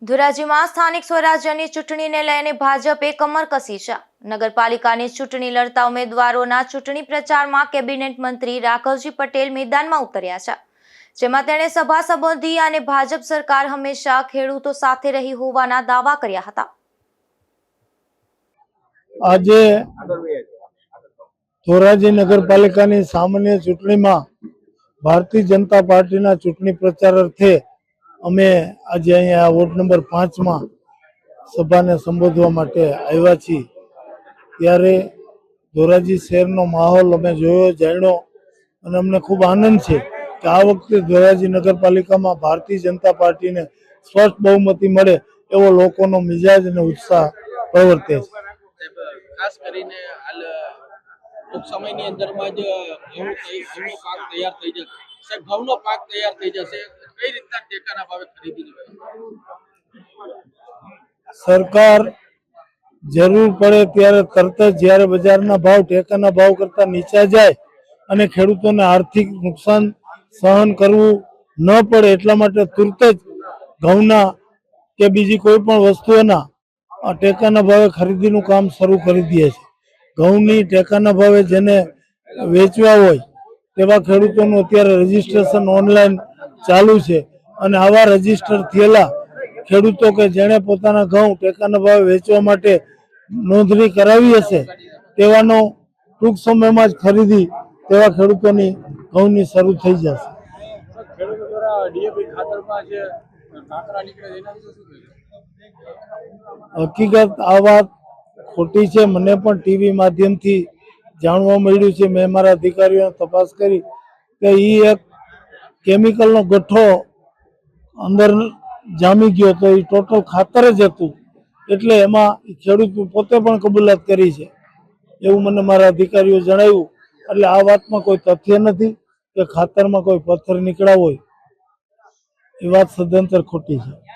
ધોરાજીમાં સ્થાનિક સ્વરાજ્યની ચૂંટણીને લઈને ભાજપે કમર કસી છે। નગરપાલિકાની ચૂંટણી લડતા ઉમેદવારોના ચૂંટણી પ્રચારમાં કેબિનેટ મંત્રી રાઘવજી પટેલ મેદાનમાં ઉતર્યા છે, જેમાં તેણે સભા સંબોધી અને ભાજપ સરકાર હંમેશા ખેડૂતો સાથે રહી હોવાના દાવા કર્યા હતા। આજે ધોરાજી નગરપાલિકાની સામાન્ય ચૂંટણીમાં ભારતીય જનતા પાર્ટીના ચૂંટણી પ્રચાર અર્થે અમે આજે અહીંયા વોર્ડ નંબર 5 માં સભાને સંબોધવા માટે આવ્યા છીએ। ત્યારે ધોરાજી શહેરનો માહોલ અમે જોયો, જાણ્યો અને અમને ખૂબ આનંદ છે કે આ વખતે ધોરાજી નગરપાલિકામાં ભારતીય જનતા પાર્ટીને સ્પષ્ટ બહુમતી મળે એવો લોકોનો મિજાજ અને ઉત્સાહ પ્રવર્તે છે। ખાસ કરીને હાલ ટૂંક સમયની અંદરમાં જ ઘઉંનો પાક તૈયાર થઈ જશે। ઘઉંનો પાક તૈયાર થઈ જશે, કઈ રીતના ટેકાના ભાવે ખરીદી લેવાય? સરકાર જરૂર પડે ત્યારે તરત જ જ્યારે બજારના ભાવ ટેકાના ભાવ કરતા નીચા જાય અને ખેડૂતોને આર્થિક નુકસાન સહન કરવું ન પડે એટલા માટે તુરત જ ઘઉંના કે બીજી કોઈ પણ વસ્તુઓના ટેકાના ભાવે ખરીદીનું કામ શરૂ કરી દે છે। ઘઉંની ટેકાના ભાવે જેને વેચવા હોય તેવા ખેડૂતોનું અત્યારે રજીસ્ટ્રેશન ઓનલાઈન ચાલુ છે અને આવા રજીસ્ટર થયેલા ખેડૂતો કે જેણે પોતાના ઘઉં ટેકાના ભાવે વેચવા માટે નોંધણી કરાવી હશે તેવાનો ટૂંક સમયમાં જ ખરીદી તેવા ખેડૂતોની ઘઉંની શરૂ થઈ જશે। ખેડૂતો દ્વારા ડીએપી ખાતરમાં જે કાંકરા નીકળે એના વિશે શું કહેશો? હકીકત આ વાત ખોટી છે। મને પણ ટીવી માધ્યમથી જાણવા મળ્યું છે, મેં મારા અધિકારીઓને તપાસ કરી કે એ એક કેમિકલનો ગઠ્ઠો અંદર જામી ગયો તો એ ટોટલ ખાતર જ હતું, એટલે એમાં ખેડૂત પોતે પણ કબૂલાત કરી છે એવું મને મારા અધિકારીઓ જણાવ્યું। એટલે આ વાતમાં કોઈ તથ્ય નથી કે ખાતરમાં કોઈ પથ્થર નીકળ્યા હોય, એ વાત સદંતર ખોટી છે।